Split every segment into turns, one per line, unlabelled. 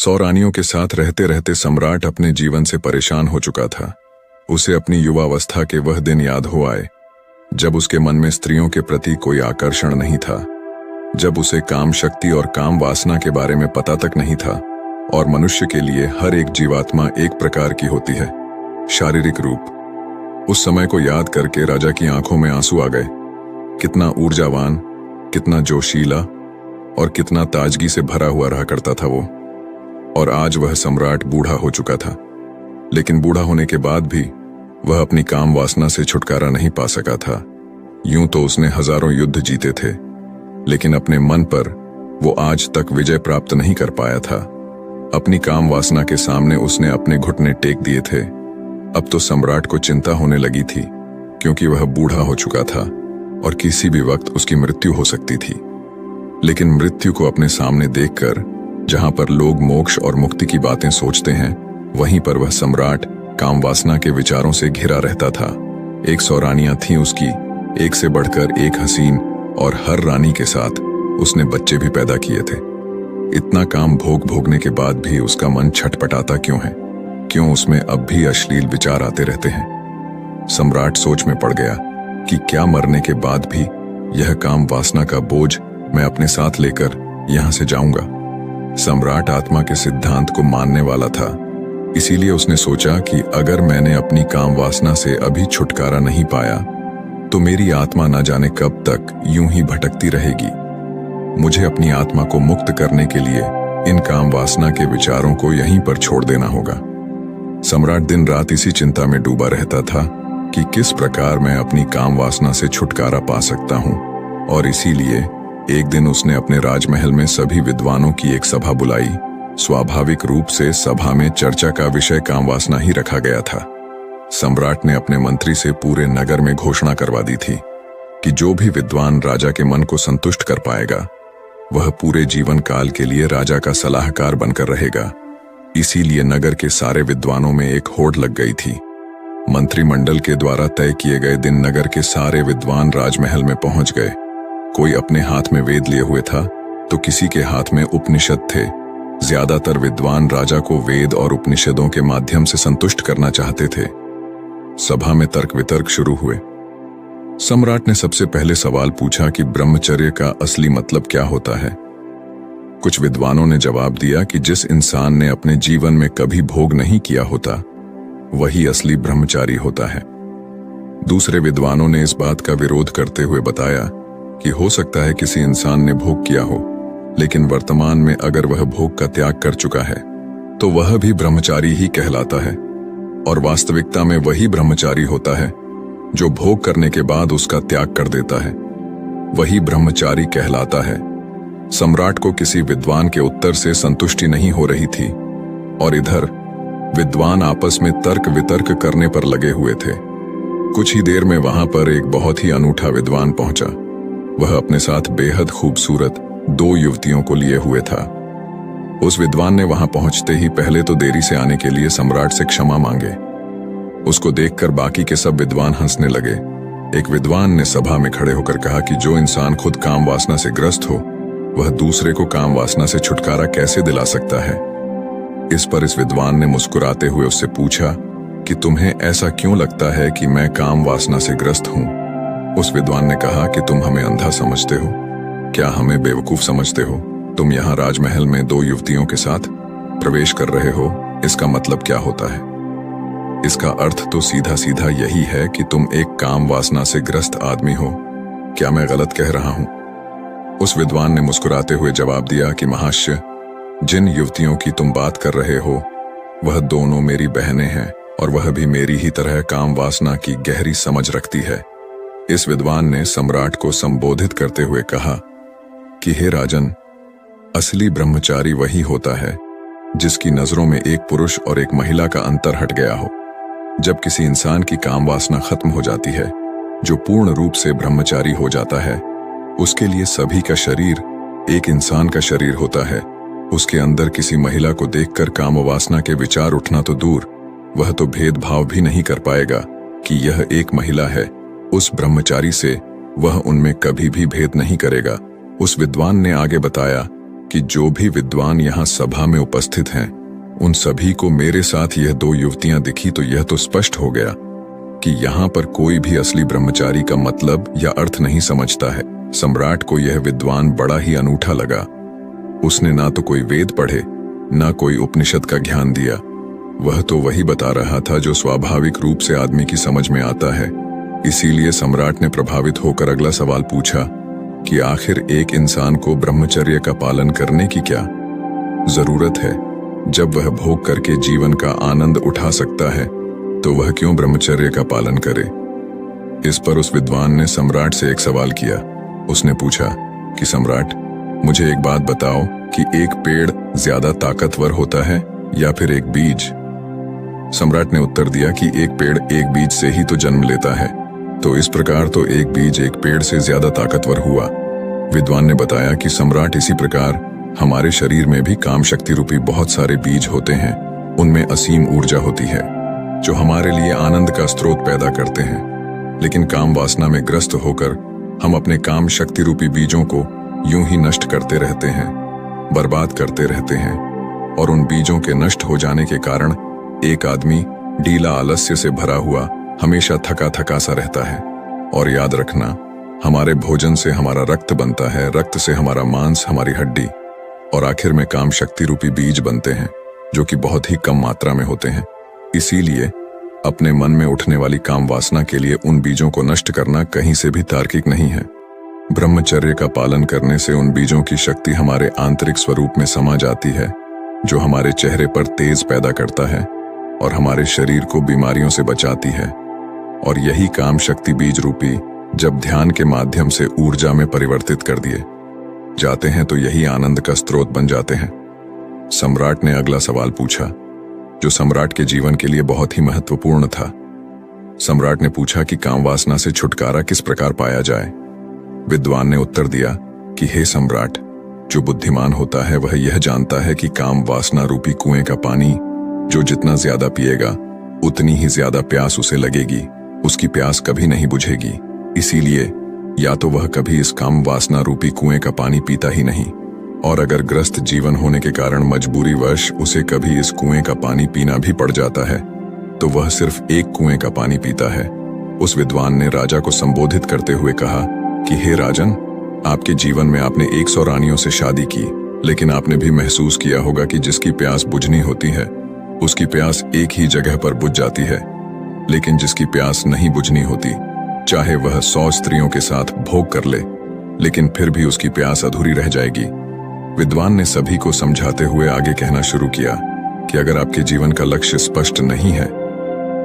100 रानियों के साथ रहते रहते सम्राट अपने जीवन से परेशान हो चुका था। उसे अपनी युवावस्था के वह दिन याद हो आए जब उसके मन में स्त्रियों के प्रति कोई आकर्षण नहीं था, जब उसे काम शक्ति और काम वासना के बारे में पता तक नहीं था और मनुष्य के लिए हर एक जीवात्मा एक प्रकार की होती है, शारीरिक रूप। उस समय को याद करके राजा की आंखों में आंसू आ गए। कितना ऊर्जावान, कितना जोशीला और कितना ताजगी से भरा हुआ रहा करता था वो। और आज वह सम्राट बूढ़ा हो चुका था, लेकिन बूढ़ा होने के बाद भी वह अपनी काम वासना से छुटकारा नहीं पा सका था। यूं तो उसने हजारों युद्ध जीते थे, लेकिन अपने मन पर वो आज तक विजय प्राप्त नहीं कर पाया था। अपनी काम वासना के सामने उसने अपने घुटने टेक दिए थे। अब तो सम्राट को चिंता होने लगी थी, क्योंकि वह बूढ़ा हो चुका था और किसी भी वक्त उसकी मृत्यु हो सकती थी। लेकिन मृत्यु को अपने सामने देखकर, जहां पर लोग मोक्ष और मुक्ति की बातें सोचते हैं, वहीं पर वह सम्राट काम वासना के विचारों से घिरा रहता था। 100 रानियां थीं उसकी, एक से बढ़कर एक हसीन, और हर रानी के साथ उसने बच्चे भी पैदा किए थे। इतना काम भोगने के बाद भी उसका मन छटपटाता क्यों है? क्यों उसमें अब भी अश्लील विचार आते रहते हैं? सम्राट सोच में पड़ गया कि क्या मरने के बाद भी यह काम वासना का बोझ मैं अपने साथ लेकर यहां से जाऊंगा? सम्राट आत्मा के सिद्धांत को मानने वाला था, इसीलिए उसने सोचा कि अगर मैंने अपनी काम वासना से अभी छुटकारा नहीं पाया तो मेरी आत्मा न जाने कब तक यूं ही भटकती रहेगी। मुझे अपनी आत्मा को मुक्त करने के लिए इन काम वासना के विचारों को यहीं पर छोड़ देना होगा। सम्राट दिन रात इसी चिंता में डूबा रहता था कि किस प्रकार मैं अपनी काम वासना से छुटकारा पा सकता हूं, और इसीलिए एक दिन उसने अपने राजमहल में सभी विद्वानों की एक सभा बुलाई। स्वाभाविक रूप से सभा में चर्चा का विषय काम वासना ही रखा गया था। सम्राट ने अपने मंत्री से पूरे नगर में घोषणा करवा दी थी कि जो भी विद्वान राजा के मन को संतुष्ट कर पाएगा वह पूरे जीवन काल के लिए राजा का सलाहकार बनकर रहेगा। इसीलिए नगर के सारे विद्वानों में एक होड़ लग गई थी। मंत्रिमंडल के द्वारा तय किए गए दिन नगर के सारे विद्वान राजमहल में पहुंच गए। कोई अपने हाथ में वेद लिए हुए था तो किसी के हाथ में उपनिषद थे। ज्यादातर विद्वान राजा को वेद और उपनिषदों के माध्यम से संतुष्ट करना चाहते थे। सभा में तर्क वितर्क शुरू हुए। सम्राट ने सबसे पहले सवाल पूछा कि ब्रह्मचर्य का असली मतलब क्या होता है। कुछ विद्वानों ने जवाब दिया कि जिस इंसान ने अपने जीवन में कभी भोग नहीं किया होता वही असली ब्रह्मचारी होता है। दूसरे विद्वानों ने इस बात का विरोध करते हुए बताया कि हो सकता है किसी इंसान ने भोग किया हो, लेकिन वर्तमान में अगर वह भोग का त्याग कर चुका है तो वह भी ब्रह्मचारी ही कहलाता है, और वास्तविकता में वही ब्रह्मचारी होता है जो भोग करने के बाद उसका त्याग कर देता है। वही ब्रह्मचारी कहलाता है। सम्राट को किसी विद्वान के उत्तर से संतुष्टि नहीं हो रही थी, और इधर विद्वान आपस में तर्क वितर्क करने पर लगे हुए थे। कुछ ही देर में वहां पर एक बहुत ही अनूठा विद्वान पहुंचा। वह अपने साथ बेहद खूबसूरत 2 युवतियों को लिए हुए था। उस विद्वान ने वहां पहुंचते ही पहले तो देरी से आने के लिए सम्राट से क्षमा मांगे। उसको देखकर बाकी के सब विद्वान हंसने लगे। एक विद्वान ने सभा में खड़े होकर कहा कि जो इंसान खुद काम वासना से ग्रस्त हो वह दूसरे को काम वासना से छुटकारा कैसे दिला सकता है। इस पर इस विद्वान ने मुस्कुराते हुए उससे पूछा कि तुम्हें ऐसा क्यों लगता है कि मैं काम वासना से ग्रस्त हूं? उस विद्वान ने कहा कि तुम हमें अंधा समझते हो, क्या हमें बेवकूफ समझते हो? तुम यहाँ राजमहल में 2 युवतियों के साथ प्रवेश कर रहे हो, इसका मतलब क्या होता है? इसका अर्थ तो सीधा सीधा यही है कि तुम एक काम वासना से ग्रस्त आदमी हो। क्या मैं गलत कह रहा हूं? उस विद्वान ने मुस्कुराते हुए जवाब दिया कि महाशय, जिन युवतियों की तुम बात कर रहे हो वह दोनों मेरी बहनें हैं, और वह भी मेरी ही तरह काम वासना की गहरी समझ रखती है। इस विद्वान ने सम्राट को संबोधित करते हुए कहा कि हे राजन, असली ब्रह्मचारी वही होता है जिसकी नजरों में एक पुरुष और एक महिला का अंतर हट गया हो। जब किसी इंसान की काम वासना खत्म हो जाती है, जो पूर्ण रूप से ब्रह्मचारी हो जाता है, उसके लिए सभी का शरीर एक इंसान का शरीर होता है। उसके अंदर किसी महिला को देखकर काम वासना के विचार उठना तो दूर, वह तो भेदभाव भी नहीं कर पाएगा कि यह एक महिला है। उस ब्रह्मचारी से वह उनमें कभी भी भेद नहीं करेगा। उस विद्वान ने आगे बताया कि जो भी विद्वान यहाँ सभा में उपस्थित हैं, उन सभी को मेरे साथ यह दो युवतियां दिखी तो यह तो स्पष्ट हो गया कि यहाँ पर कोई भी असली ब्रह्मचारी का मतलब या अर्थ नहीं समझता है। सम्राट को यह विद्वान बड़ा ही अनूठा लगा। उसने ना तो कोई वेद पढ़े, ना कोई उपनिषद का ज्ञान दिया। वह तो वही बता रहा था जो स्वाभाविक रूप से आदमी की समझ में आता है। इसीलिए सम्राट ने प्रभावित होकर अगला सवाल पूछा कि आखिर एक इंसान को ब्रह्मचर्य का पालन करने की क्या जरूरत है? जब वह भोग करके जीवन का आनंद उठा सकता है तो वह क्यों ब्रह्मचर्य का पालन करे? इस पर उस विद्वान ने सम्राट से एक सवाल किया। उसने पूछा कि सम्राट, मुझे एक बात बताओ कि एक पेड़ ज्यादा ताकतवर होता है या फिर एक बीज? सम्राट ने उत्तर दिया कि एक पेड़ एक बीज से ही तो जन्म लेता है, तो इस प्रकार तो एक बीज एक पेड़ से ज्यादा ताकतवर हुआ। विद्वान ने बताया कि सम्राट, इसी प्रकार हमारे शरीर में भी काम शक्ति रूपी बहुत सारे बीज होते हैं। उनमें असीम ऊर्जा होती है जो हमारे लिए आनंद का स्रोत पैदा करते हैं। लेकिन काम वासना में ग्रस्त होकर हम अपने काम शक्ति रूपी बीजों को यूं ही नष्ट करते रहते हैं, बर्बाद करते रहते हैं। और उन बीजों के नष्ट हो जाने के कारण एक आदमी ढीला आलस्य से भरा हुआ हमेशा थका थका सा रहता है। और याद रखना, हमारे भोजन से हमारा रक्त बनता है, रक्त से हमारा मांस, हमारी हड्डी, और आखिर में काम शक्ति रूपी बीज बनते हैं जो कि बहुत ही कम मात्रा में होते हैं। इसीलिए अपने मन में उठने वाली काम वासना के लिए उन बीजों को नष्ट करना कहीं से भी तार्किक नहीं है। ब्रह्मचर्य का पालन करने से उन बीजों की शक्ति हमारे आंतरिक स्वरूप में समा जाती है, जो हमारे चेहरे पर तेज पैदा करता है और हमारे शरीर को बीमारियों से बचाती है। और यही काम शक्ति बीज रूपी जब ध्यान के माध्यम से ऊर्जा में परिवर्तित कर दिए जाते हैं तो यही आनंद का स्रोत बन जाते हैं। सम्राट ने अगला सवाल पूछा, जो सम्राट के जीवन के लिए बहुत ही महत्वपूर्ण था। सम्राट ने पूछा कि काम वासना से छुटकारा किस प्रकार पाया जाए। विद्वान ने उत्तर दिया कि हे सम्राट, जो बुद्धिमान होता है वह यह जानता है कि काम वासना रूपी कुएं का पानी जो जितना ज्यादा पिएगा उतनी ही ज्यादा प्यास उसे लगेगी, उसकी प्यास कभी नहीं बुझेगी। इसीलिए या तो वह कभी इस काम वासना रूपी कुएं का पानी पीता ही नहीं, और अगर ग्रस्त जीवन होने के कारण मजबूरीवश उसे कभी इस कुएं का पानी पीना भी पड़ जाता है तो वह सिर्फ एक कुएं का पानी पीता है। उस विद्वान ने राजा को संबोधित करते हुए कहा कि हे राजन, आपके जीवन में आपने 100 रानियों से शादी की, लेकिन आपने भी महसूस किया होगा कि जिसकी प्यास बुझनी होती है उसकी प्यास एक ही जगह पर बुझ जाती है, लेकिन जिसकी प्यास नहीं बुझनी होती, चाहे वह 100 स्त्रियों के साथ भोग कर ले, लेकिन फिर भी उसकी प्यास अधूरी रह जाएगी। विद्वान ने सभी को समझाते हुए आगे कहना शुरू किया कि अगर आपके जीवन का लक्ष्य स्पष्ट नहीं है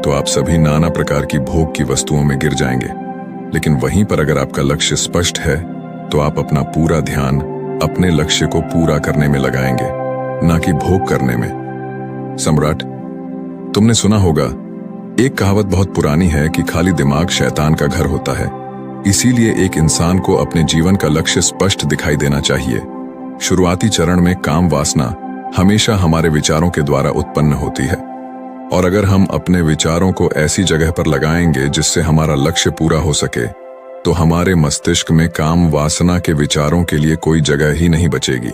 तो आप सभी नाना प्रकार की भोग की वस्तुओं में गिर जाएंगे, लेकिन वहीं पर अगर आपका लक्ष्य स्पष्ट है तो आप अपना पूरा ध्यान अपने लक्ष्य को पूरा करने में लगाएंगे, ना कि भोग करने में। सम्राट, तुमने सुना होगा, एक कहावत बहुत पुरानी है कि खाली दिमाग शैतान का घर होता है। इसीलिए एक इंसान को अपने जीवन का लक्ष्य स्पष्ट दिखाई देना चाहिए। शुरुआती चरण में काम वासना हमेशा हमारे विचारों के द्वारा उत्पन्न होती है, और अगर हम अपने विचारों को ऐसी जगह पर लगाएंगे जिससे हमारा लक्ष्य पूरा हो सके तो हमारे मस्तिष्क में काम वासना के विचारों के लिए कोई जगह ही नहीं बचेगी।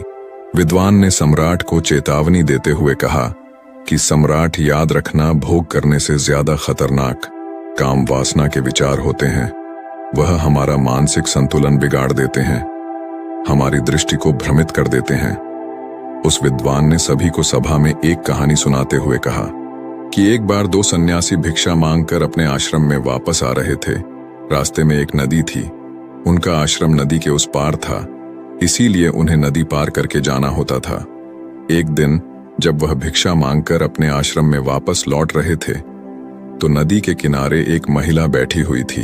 विद्वान ने सम्राट को चेतावनी देते हुए कहा कि सम्राट, याद रखना, भोग करने से ज्यादा खतरनाक काम वासना के विचार होते हैं। वह हमारा मानसिक संतुलन बिगाड़ देते हैं, हमारी दृष्टि को भ्रमित कर देते हैं। उस विद्वान ने सभी को सभा में एक कहानी सुनाते हुए कहा कि एक बार 2 सन्यासी भिक्षा मांगकर अपने आश्रम में वापस आ रहे थे। रास्ते में एक नदी थी। उनका आश्रम नदी के उस पार था, इसीलिए उन्हें नदी पार करके जाना होता था। एक दिन जब वह भिक्षा मांगकर अपने आश्रम में वापस लौट रहे थे तो नदी के किनारे एक महिला बैठी हुई थी।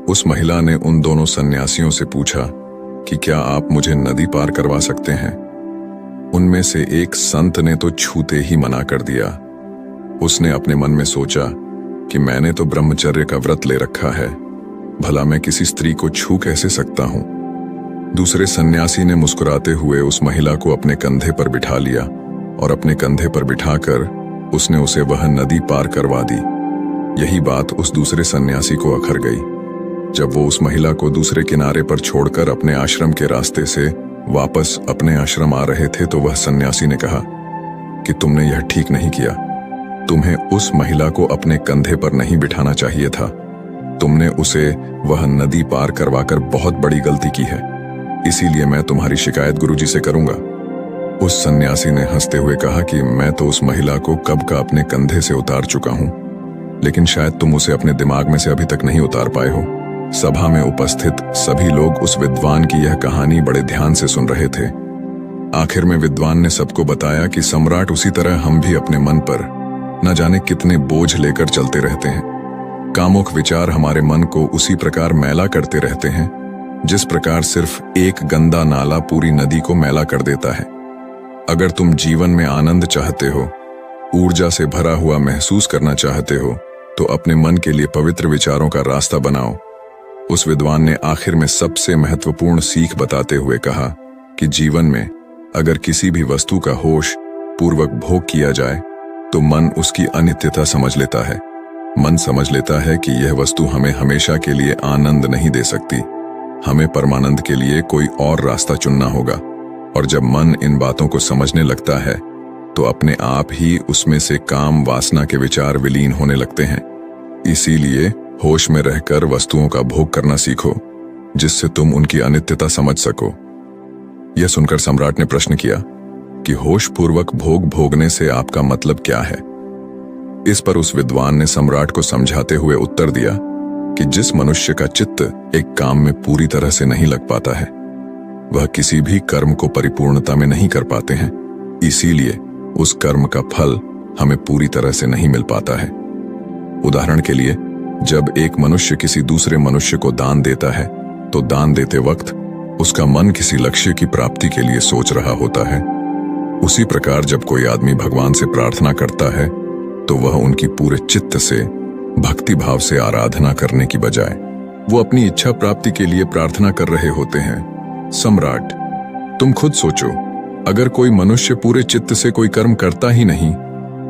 उस महिला ने उन दोनों सन्यासियों से पूछा कि क्या आप मुझे नदी पार करवा सकते हैं? उनमें से एक संत ने तो छूते ही मना कर दिया। उसने अपने मन में सोचा कि मैंने तो ब्रह्मचर्य का व्रत ले रखा है, भला मैं किसी स्त्री को छू कैसे सकता हूं? दूसरे सन्यासी ने मुस्कुराते हुए उस महिला को अपने कंधे पर बिठा लिया और अपने कंधे पर बिठाकर उसने उसे वह नदी पार करवा दी। यही बात उस दूसरे सन्यासी को अखर गई। जब वो उस महिला को दूसरे किनारे पर छोड़कर अपने आश्रम के रास्ते से वापस अपने आश्रम आ रहे थे तो वह सन्यासी ने कहा कि तुमने यह ठीक नहीं किया। तुम्हें उस महिला को अपने कंधे पर नहीं बिठाना चाहिए था। तुमने उसे वह नदी पार करवाकर बहुत बड़ी गलती की है। इसीलिए मैं तुम्हारी शिकायत गुरुजी से करूंगा। उस सन्यासी ने हंसते हुए कहा कि मैं तो उस महिला को कब का अपने कंधे से उतार चुका हूं, लेकिन शायद तुम उसे अपने दिमाग में से अभी तक नहीं उतार पाए हो। सभा में उपस्थित सभी लोग उस विद्वान की यह कहानी बड़े ध्यान से सुन रहे थे। आखिर में विद्वान ने सबको बताया कि सम्राट, उसी तरह हम भी अपने मन पर न जाने कितने बोझ लेकर चलते रहते हैं। कामुक विचार हमारे मन को उसी प्रकार मैला करते रहते हैं जिस प्रकार सिर्फ एक गंदा नाला पूरी नदी को मैला कर देता है। अगर तुम जीवन में आनंद चाहते हो, ऊर्जा से भरा हुआ महसूस करना चाहते हो, तो अपने मन के लिए पवित्र विचारों का रास्ता बनाओ। उस विद्वान ने आखिर में सबसे महत्वपूर्ण सीख बताते हुए कहा कि जीवन में अगर किसी भी वस्तु का होश पूर्वक भोग किया जाए तो मन उसकी अनित्यता समझ लेता है। मन समझ लेता है कि यह वस्तु हमें हमेशा के लिए आनंद नहीं दे सकती। हमें परमानंद के लिए कोई और रास्ता चुनना होगा। और जब मन इन बातों को समझने लगता है तो अपने आप ही उसमें से काम वासना के विचार विलीन होने लगते हैं। इसीलिए होश में रहकर वस्तुओं का भोग करना सीखो, जिससे तुम उनकी अनित्यता समझ सको। यह सुनकर सम्राट ने प्रश्न किया कि होश पूर्वक भोग भोगने से आपका मतलब क्या है। इस पर उस विद्वान ने सम्राट को समझाते हुए उत्तर दिया कि जिस मनुष्य का चित्त एक काम में पूरी तरह से नहीं लग पाता है, वह किसी भी कर्म को परिपूर्णता में नहीं कर पाते हैं। इसीलिए उस कर्म का फल हमें पूरी तरह से नहीं मिल पाता है। उदाहरण के लिए, जब एक मनुष्य किसी दूसरे मनुष्य को दान देता है तो दान देते वक्त उसका मन किसी लक्ष्य की प्राप्ति के लिए सोच रहा होता है। उसी प्रकार जब कोई आदमी भगवान से प्रार्थना करता है तो वह उनकी पूरे चित्त से, भक्ति भाव से आराधना करने की बजाय वो अपनी इच्छा प्राप्ति के लिए प्रार्थना कर रहे होते हैं। सम्राट, तुम खुद सोचो, अगर कोई मनुष्य पूरे चित्त से कोई कर्म करता ही नहीं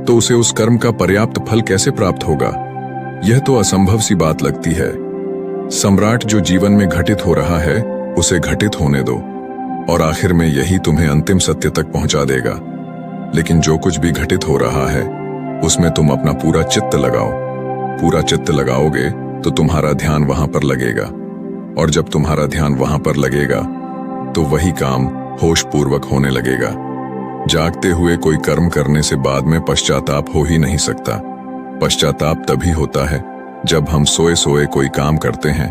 तो उसे उस कर्म का पर्याप्त फल कैसे प्राप्त होगा? यह तो असंभव सी बात लगती है। सम्राट, जो जीवन में घटित हो रहा है उसे घटित होने दो, और आखिर में यही तुम्हें अंतिम सत्य तक पहुंचा देगा। लेकिन जो कुछ भी घटित हो रहा है उसमें तुम अपना पूरा चित्त लगाओ। पूरा चित्त लगाओगे तो तुम्हारा ध्यान वहां पर लगेगा, और जब तुम्हारा ध्यान वहां पर लगेगा तो वही काम होश पूर्वक होने लगेगा। जागते हुए कोई कर्म करने से बाद में पश्चाताप हो ही नहीं सकता। पश्चाताप तभी होता है जब हम सोए सोए कोई काम करते हैं,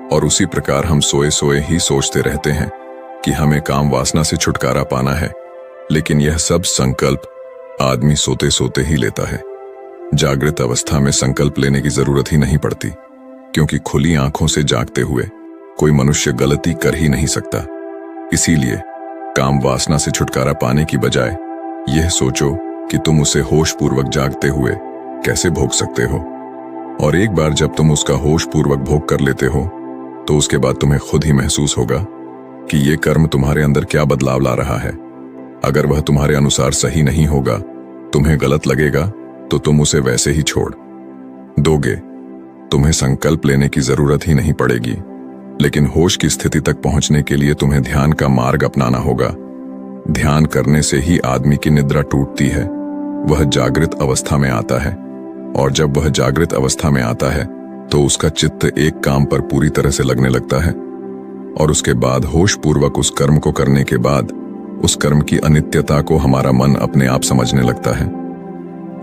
और उसी प्रकार हम सोए सोए ही सोचते रहते हैं कि हमें काम वासना से छुटकारा पाना है। लेकिन यह सब संकल्प आदमी सोते सोते ही लेता है। जागृत अवस्था में संकल्प लेने की जरूरत ही नहीं पड़ती, क्योंकि खुली आंखों से जागते हुए कोई मनुष्य गलती कर ही नहीं सकता। इसीलिए काम वासना से छुटकारा पाने की बजाय यह सोचो कि तुम उसे होश पूर्वक जागते हुए कैसे भोग सकते हो। और एक बार जब तुम उसका होश पूर्वक भोग कर लेते हो तो उसके बाद तुम्हें खुद ही महसूस होगा कि ये कर्म तुम्हारे अंदर क्या बदलाव ला रहा है। अगर वह तुम्हारे अनुसार सही नहीं होगा, तुम्हें गलत लगेगा, तो तुम उसे वैसे ही छोड़ दोगे। तुम्हें संकल्प लेने की जरूरत ही नहीं पड़ेगी। लेकिन होश की स्थिति तक पहुंचने के लिए तुम्हें ध्यान का मार्ग अपनाना होगा। ध्यान करने से ही आदमी की निद्रा टूटती है, वह जागृत अवस्था में आता है, और जब वह जागृत अवस्था में आता है तो उसका चित्त एक काम पर पूरी तरह से लगने लगता है, और उसके बाद होश पूर्वक उस कर्म को करने के बाद उस कर्म की अनित्यता को हमारा मन अपने आप समझने लगता है।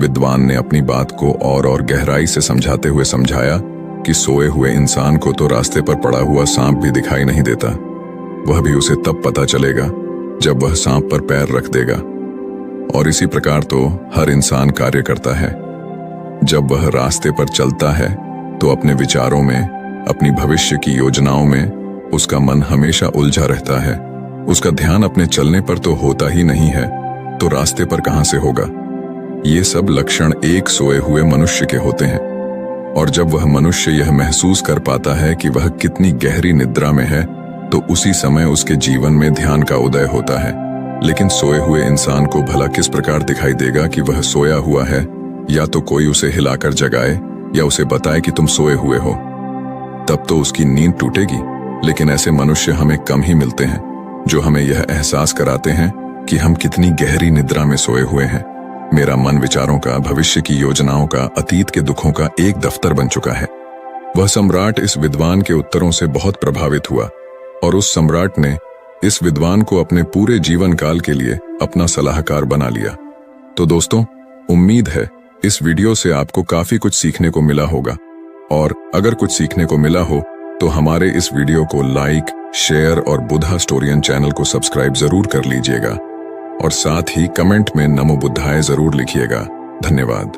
विद्वान ने अपनी बात को और गहराई से समझाते हुए समझाया कि सोए हुए इंसान को तो रास्ते पर पड़ा हुआ सांप भी दिखाई नहीं देता। वह भी उसे तब पता चलेगा जब वह सांप पर पैर रख देगा। और इसी प्रकार तो हर इंसान कार्य करता है। जब वह रास्ते पर चलता है तो अपने विचारों में, अपनी भविष्य की योजनाओं में उसका मन हमेशा उलझा रहता है। उसका ध्यान अपने चलने पर तो होता ही नहीं है, तो रास्ते पर कहां से होगा? ये सब लक्षण एक सोए हुए मनुष्य के होते हैं। और जब वह मनुष्य यह महसूस कर पाता है कि वह कितनी गहरी निद्रा में है, तो उसी समय उसके जीवन में ध्यान का उदय होता है। लेकिन सोए हुए इंसान को भला किस प्रकार दिखाई देगा कि वह सोया हुआ है? या तो कोई उसे हिलाकर जगाए या उसे बताए कि तुम सोए हुए हो, तब तो उसकी नींद टूटेगी। लेकिन ऐसे मनुष्य हमें कम ही मिलते हैं। जो हमें यह एहसास कराते हैं कि हम कितनी गहरी निद्रा में सोए हुए हैं। मेरा मन विचारों का, भविष्य की योजनाओं का, अतीत के दुखों का एक दफ्तर बन चुका है। वह सम्राट इस विद्वान के उत्तरों से बहुत प्रभावित हुआ और उस सम्राट ने इस विद्वान को अपने पूरे जीवन काल के लिए अपना सलाहकार बना लिया। तो दोस्तों, उम्मीद है इस वीडियो से आपको काफी कुछ सीखने को मिला होगा, और अगर कुछ सीखने को मिला हो तो हमारे इस वीडियो को लाइक, शेयर और बुद्धा स्टोरियन चैनल को सब्सक्राइब जरूर कर लीजिएगा, और साथ ही कमेंट में नमो बुद्धाय जरूर लिखिएगा। धन्यवाद।